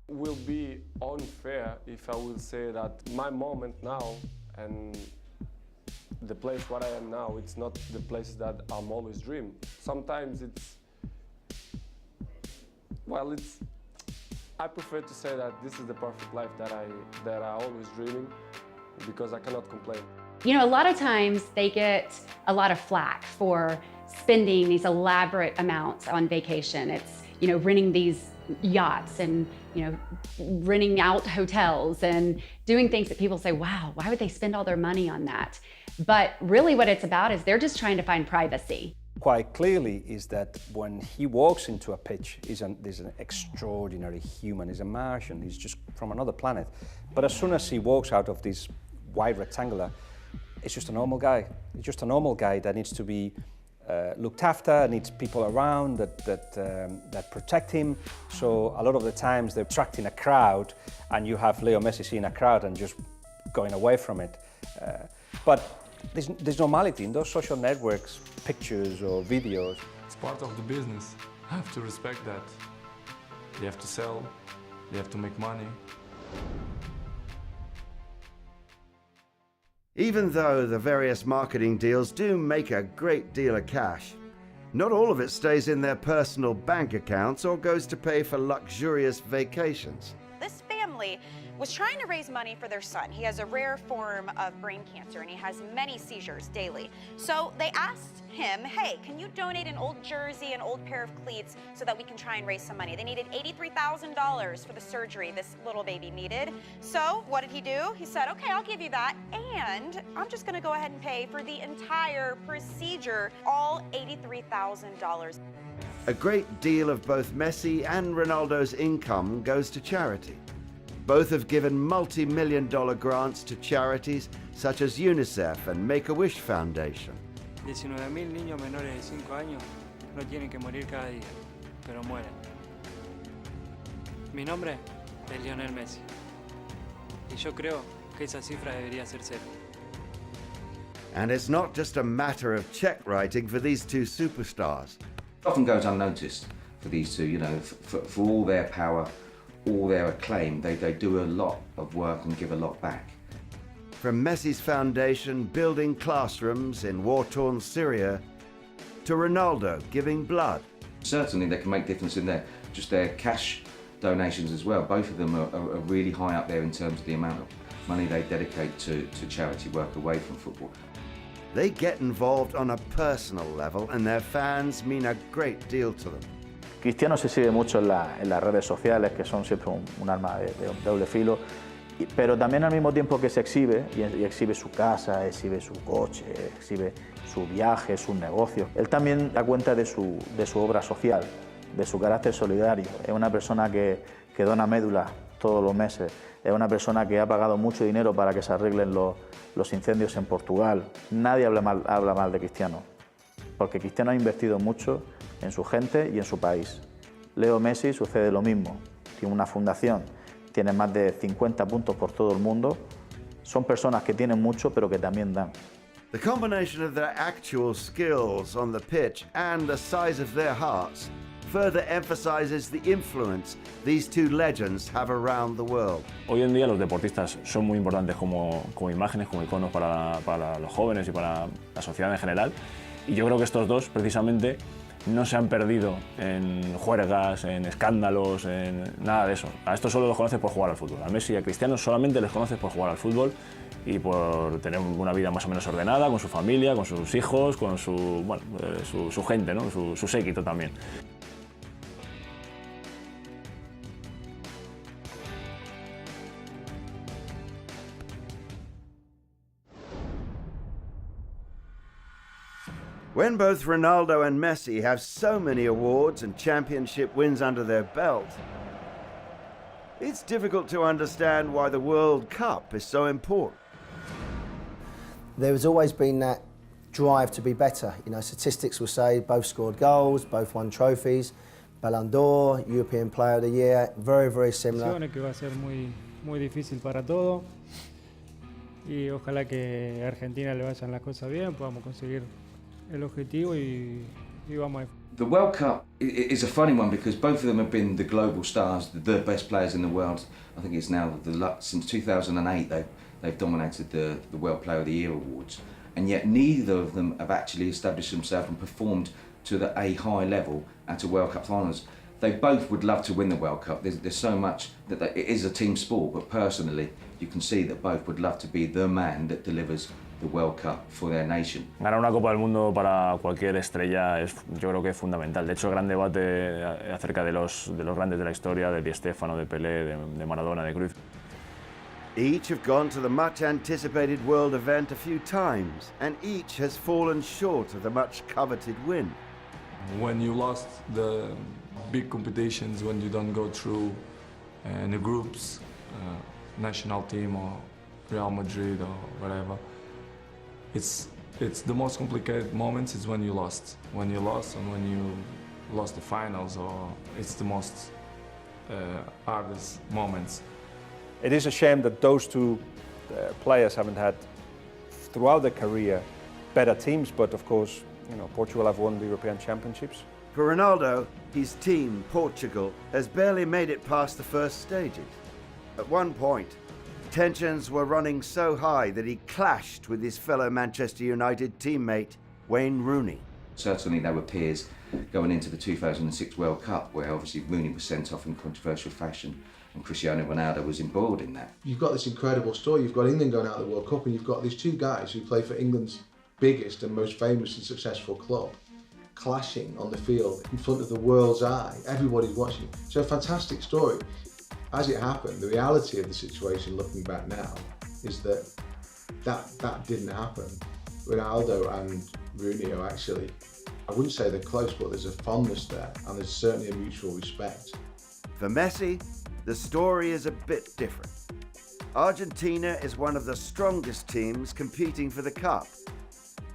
Will be unfair if I will say that my moment now and the place where I am now, it's not the place that I'm always dream. Sometimes I prefer to say that this is the perfect life that I always dreaming because I cannot complain. You know, a lot of times they get a lot of flack for spending these elaborate amounts on vacation. It's, you know, renting these yachts and, you know, renting out hotels and doing things that people say, wow, why would they spend all their money on that? But really what it's about is they're just trying to find privacy. Quite clearly is that when he walks into a pitch, he's an extraordinary human, he's a Martian, he's just from another planet. But as soon as he walks out of this wide rectangular, it's just a normal guy. He's just a normal guy that needs to be looked after, needs people around that protect him. So a lot of the times they're attracting a crowd, and you have Leo Messi seeing a crowd and just going away from it. But there's normality in those social networks, pictures or videos. It's part of the business. I have to respect that. They have to sell, they have to make money. Even though the various marketing deals do make a great deal of cash, not all of it stays in their personal bank accounts or goes to pay for luxurious vacations. This family was trying to raise money for their son. He has a rare form of brain cancer and he has many seizures daily. So they asked him, hey, can you donate an old jersey, an old pair of cleats so that we can try and raise some money? They needed $83,000 for the surgery this little baby needed. So what did he do? He said, okay, I'll give you that, and I'm just gonna go ahead and pay for the entire procedure, all $83,000. A great deal of both Messi and Ronaldo's income goes to charity. Both have given multi-million-dollar grants to charities such as UNICEF and Make-A-Wish Foundation. 19,000 niños menores de 5 años no tienen que morir cada día, pero mueren. Mi nombre es Lionel Messi, y yo creo que esa cifra debería ser cero. And it's not just a matter of check writing for these two superstars. It often goes unnoticed for these two, you know, for all their power, all their acclaim, they do a lot of work and give a lot back. From Messi's foundation building classrooms in war-torn Syria to Ronaldo giving blood. Certainly they can make difference in their cash donations as well. Both of them are really high up there in terms of the amount of money they dedicate to charity work away from football. They get involved on a personal level and their fans mean a great deal to them. Cristiano se sigue mucho en las redes sociales, que son siempre un arma de doble filo, pero también al mismo tiempo que se exhibe, y exhibe su casa, exhibe su coche, exhibe su viaje, sus negocios, él también da cuenta de su obra social, de su carácter solidario. Es una persona que dona médulas todos los meses, es una persona que ha pagado mucho dinero para que se arreglen los incendios en Portugal. Nadie habla mal de Cristiano, porque Cristiano ha invertido mucho en su gente y en su país. Leo Messi sucede lo mismo, tiene una fundación, tiene más de 50 puntos por todo el mundo. Son personas que tienen mucho, pero que también dan. The combination of their actual skills on the pitch and the size of their hearts further emphasizes the influence these two legends have around the world. Hoy en día los deportistas son muy importantes como imágenes, como iconos para los jóvenes y para la sociedad en general. Y yo creo que estos dos, precisamente, no se han perdido en juergas, en escándalos, en nada de eso. A estos solo los conoces por jugar al fútbol. A Messi y a Cristiano solamente les conoces por jugar al fútbol y por tener una vida más o menos ordenada, con su familia, con sus hijos, con su gente, ¿no? su séquito también. When both Ronaldo and Messi have so many awards and championship wins under their belt, it's difficult to understand why the World Cup is so important. There has always been that drive to be better. You know, statistics will say both scored goals, both won trophies, Ballon d'Or, European Player of the Year, very, very similar. Que va a ser muy difícil para todos y ojalá que a Argentina le vayan las cosas bien, podamos conseguir el objetivo y vamos a... The World Cup is a funny one because both of them have been the global stars, the best players in the world. I think it's now since 2008 they've dominated the World Player of the Year awards, and yet neither of them have actually established themselves and performed to a high level at a World Cup finals. They both would love to win the World Cup. There's so much that it is a team sport, but personally you can see that both would love to be the man that delivers the World Cup for their nation. Ganar una Copa del Mundo para cualquier estrella yo creo que es fundamental. De hecho, el gran debate acerca de los grandes de la historia, de Di Stéfano, de Pelé, de Maradona, de Cruyff. Each have gone to the much anticipated world event a few times, and each has fallen short of the much coveted win. When you lost the big competitions, when you don't go through in the groups, national team or Real Madrid or whatever, it's the most complicated moments is when you lost. When you lost and when you lost the finals, or it's the most hardest moments. It is a shame that those two players haven't had, throughout their career, better teams, but of course, you know, Portugal have won the European Championships. For Ronaldo, his team, Portugal, has barely made it past the first stages. At one point, tensions were running so high that he clashed with his fellow Manchester United teammate, Wayne Rooney. Certainly they were peers going into the 2006 World Cup, where obviously Rooney was sent off in controversial fashion and Cristiano Ronaldo was embroiled in that. You've got this incredible story. You've got England going out of the World Cup and you've got these two guys who play for England's biggest and most famous and successful club clashing on the field in front of the world's eye. Everybody's watching. So a fantastic story. As it happened, the reality of the situation looking back now is that didn't happen. Ronaldo and Rooney are actually, I wouldn't say they're close, but there's a fondness there and there's certainly a mutual respect. For Messi, the story is a bit different. Argentina is one of the strongest teams competing for the Cup.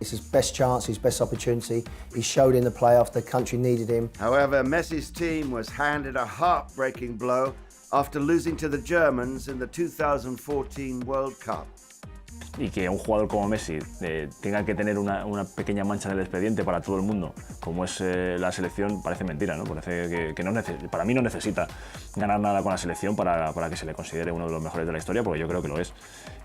It's his best chance, his best opportunity. He showed in the playoff, the country needed him. However, Messi's team was handed a heartbreaking blow after losing to the Germans in the 2014 World Cup. Y que un jugador como Messi tenga que tener una pequeña mancha en el expediente para todo el mundo, como es la selección, parece mentira, ¿no? Parece que para mí no necesita ganar nada con la selección para que se le considere uno de los mejores de la historia, porque yo creo que lo es.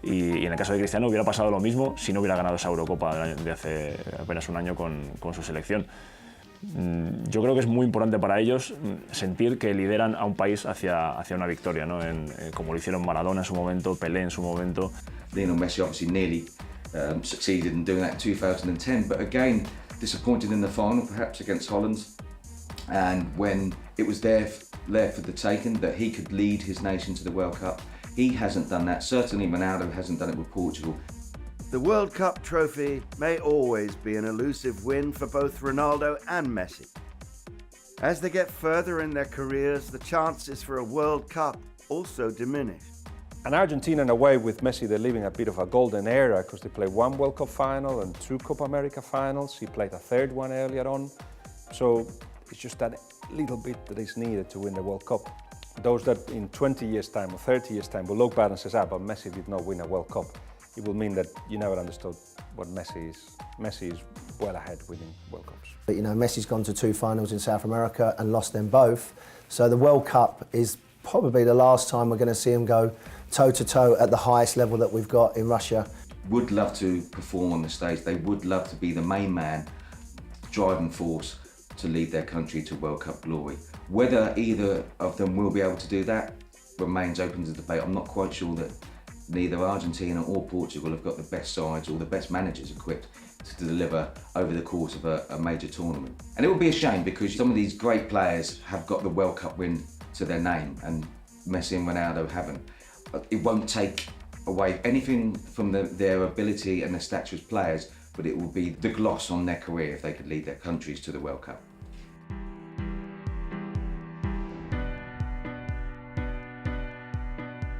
Y en el caso de Cristiano hubiera pasado lo mismo si no hubiera ganado esa Eurocopa de hace apenas un año con su selección. Yo creo que es muy importante para ellos sentir que lideran a un país hacia una victoria, ¿no? Como lo hicieron Maradona en su momento, Pelé en su momento. Lionel Messi obviously nearly succeeded in doing that in 2010, but again disappointed in the final, perhaps against Holland. And when it was there for the taking that he could lead his nation to the World Cup, he hasn't done that. Certainly Ronaldo hasn't done it with Portugal. The World Cup trophy may always be an elusive win for both Ronaldo and Messi. As they get further in their careers, the chances for a World Cup also diminish. And Argentina, in a way, with Messi, they're living a bit of a golden era because they played one World Cup final and two Copa America finals. He played a third one earlier on. So it's just that little bit that is needed to win the World Cup. Those that in 20 years' time or 30 years' time will look back and say, but Messi did not win a World Cup, it will mean that you never understood what Messi is. Messi is well ahead winning World Cups. But you know, Messi's gone to 2 finals in South America and lost them both. So the World Cup is probably the last time we're going to see him go toe-to-toe at the highest level that we've got in Russia. Would love to perform on the stage. They would love to be the main man, driving force to lead their country to World Cup glory. Whether either of them will be able to do that remains open to debate. I'm not quite sure that neither Argentina or Portugal have got the best sides or the best managers equipped to deliver over the course of a major tournament. And it would be a shame because some of these great players have got the World Cup win to their name and Messi and Ronaldo haven't. But it won't take away anything from their ability and their stature as players, but it will be the gloss on their career if they could lead their countries to the World Cup.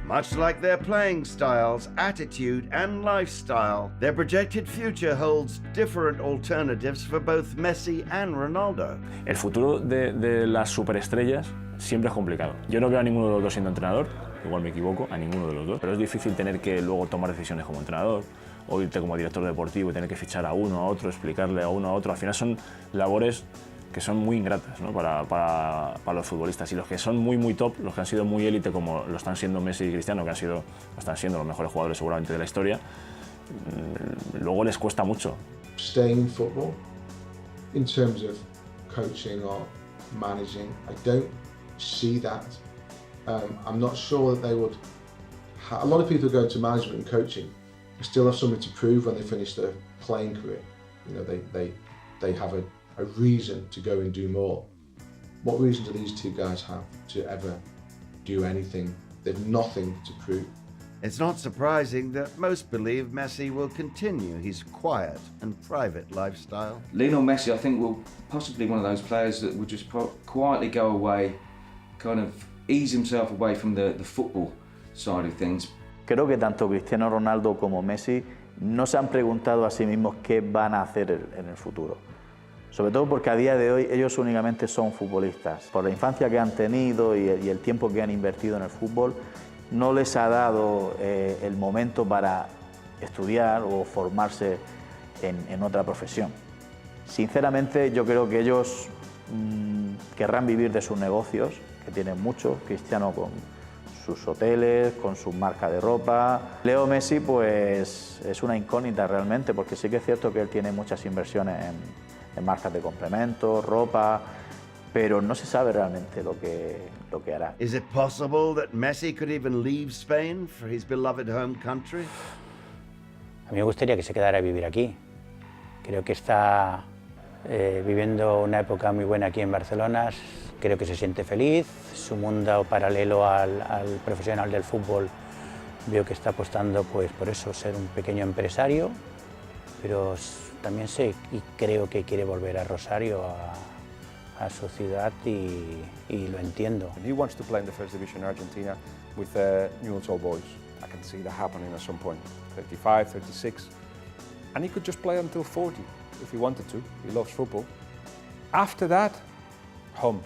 Much like their playing styles, attitude and lifestyle, their projected future holds different alternatives for both Messi and Ronaldo. El futuro de las superestrellas siempre es complicado. Yo no veo a ninguno de los dos siendo entrenador, igual me equivoco, a ninguno de los dos, pero es difícil tener que luego tomar decisiones como entrenador o irte como director deportivo y tener que fichar a uno, a otro, explicarle a uno, a otro. Al final son labores que son muy ingratas, ¿no? para los futbolistas, y los que son muy top, los que han sido muy élite como lo están siendo Messi y Cristiano, que están siendo los mejores jugadores seguramente de la historia, luego les cuesta mucho. Staying in football, in terms of coaching or managing, I don't see that. I'm not sure that they would. A lot of people go into management and coaching still have something to prove when they finish their playing career. You know, they have a reason to go and do more. What reason do these two guys have to ever do anything? They've nothing to prove. It's not surprising that most believe Messi will continue his quiet and private lifestyle. Lionel Messi, I think, will possibly one of those players that will just quietly go away, kind of ease himself away from the football side of things. Creo que tanto Cristiano Ronaldo como Messi no se han preguntado a sí mismos qué van a hacer en el futuro. Sobre todo porque a día de hoy ellos únicamente son futbolistas. Por la infancia que han tenido y el tiempo que han invertido en el fútbol, no les ha dado el momento para estudiar o formarse en otra profesión. Sinceramente, yo creo que ellos querrán vivir de sus negocios, que tienen muchos, Cristiano con sus hoteles, con su marca de ropa. Leo Messi pues es una incógnita realmente, porque sí que es cierto que él tiene muchas inversiones en marcas de complementos, ropa, pero no se sabe realmente lo que hará. Is it possible that Messi could even leave Spain for his beloved home country? A mí me gustaría que se quedara a vivir aquí. Creo que está viviendo una época muy buena aquí en Barcelona. Creo que se siente feliz. Su mundo paralelo al profesional del fútbol, veo que está apostando pues por eso, ser un pequeño empresario, pero también sé y creo que quiere volver a Rosario, a su ciudad, y lo entiendo. He wants to play in the first division in Argentina with Newell's Old Boys. I can see that happening at some point, 35, 36. And he could just play until 40 if he wanted to. He loves football. After that, home.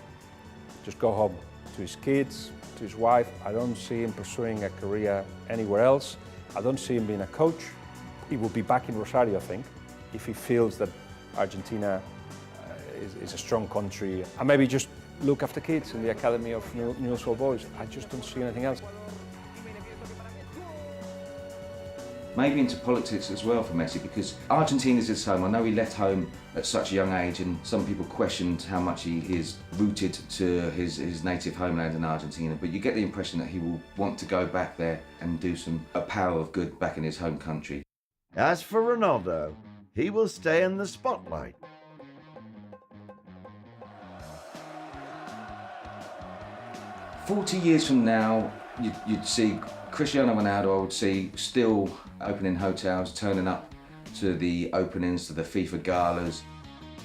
Just go home to his kids, to his wife. I don't see him pursuing a career anywhere else. I don't see him being a coach. He will be back in Rosario, I think, if he feels that Argentina is a strong country, and maybe just look after kids in the academy of Newell's Old Boys. I just don't see anything else. Maybe into politics as well for Messi, because Argentina's his home. I know he left home at such a young age, and some people questioned how much he is rooted to his native homeland in Argentina, but you get the impression that he will want to go back there and do a power of good back in his home country. As for Ronaldo, he will stay in the spotlight. "40 years from now, you'd see Cristiano Ronaldo, I would see, still opening hotels, turning up to the openings, to the FIFA galas.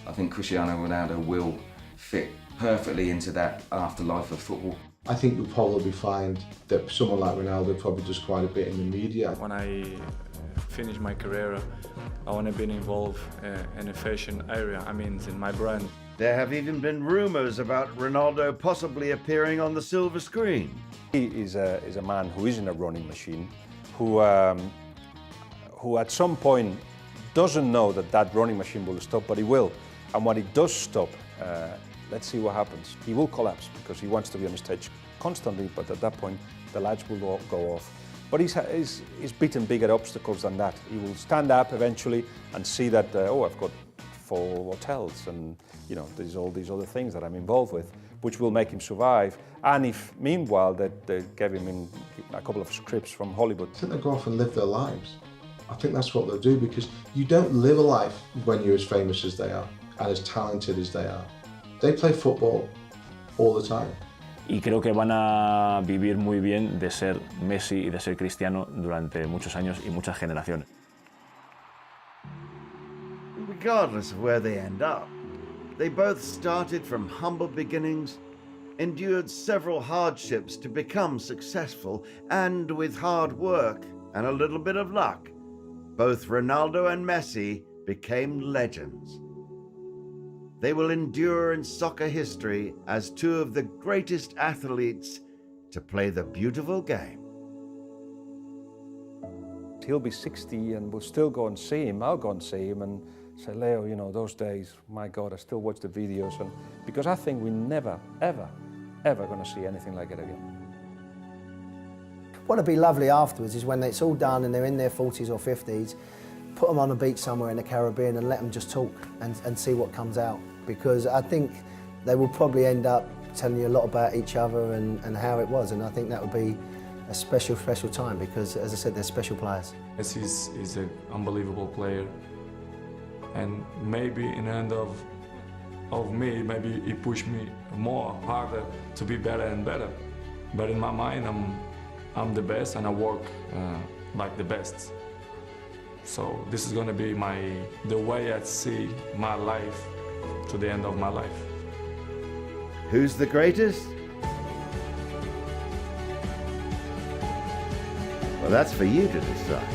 I think Cristiano Ronaldo will fit perfectly into that afterlife of football. I think you'll probably find that someone like Ronaldo probably does quite a bit in the media. When I finish my career, I want to be involved in the fashion area, in my brand. There have even been rumors about Ronaldo possibly appearing on the silver screen. He is a man who isn't a running machine, who at some point doesn't know that running machine will stop, but he will. And when it does stop, let's see what happens. He will collapse because he wants to be on the stage constantly, but at that point the lights will go off. But he's beaten bigger obstacles than that. He will stand up eventually and see that, oh, I've got 4 hotels and there's all these other things that I'm involved with, which will make him survive. And if meanwhile that they gave him a couple of scripts from Hollywood. I think they'll go off and live their lives. I think that's what they'll do, because you don't live a life when you're as famous as they are and as talented as they are. They play football all the time. Y creo que van a vivir muy bien de ser Messi y de ser Cristiano durante muchos años y muchas generaciones. Regardless of where they end up, they both started from humble beginnings, endured several hardships to become successful, and with hard work and a little bit of luck, both Ronaldo and Messi became legends. They will endure in soccer history as 2 of the greatest athletes to play the beautiful game. He'll be 60 and we'll still go and see him. I'll go and see him and say, Leo, those days, my God, I still watch the videos. And because I think we're never, ever, ever going to see anything like it again. What would be lovely afterwards is when it's all done and they're in their 40s or 50s, put them on a beach somewhere in the Caribbean and let them just talk and see what comes out. Because I think they will probably end up telling you a lot about each other and how it was. And I think that would be a special, special time because, as I said, they're special players. Messi is an unbelievable player. And maybe in the end of me, maybe he pushed me more, harder to be better and better. But in my mind, I'm the best and I work like the best. So this is gonna be the way I see my life to the end of my life. Who's the greatest? Well, that's for you to decide.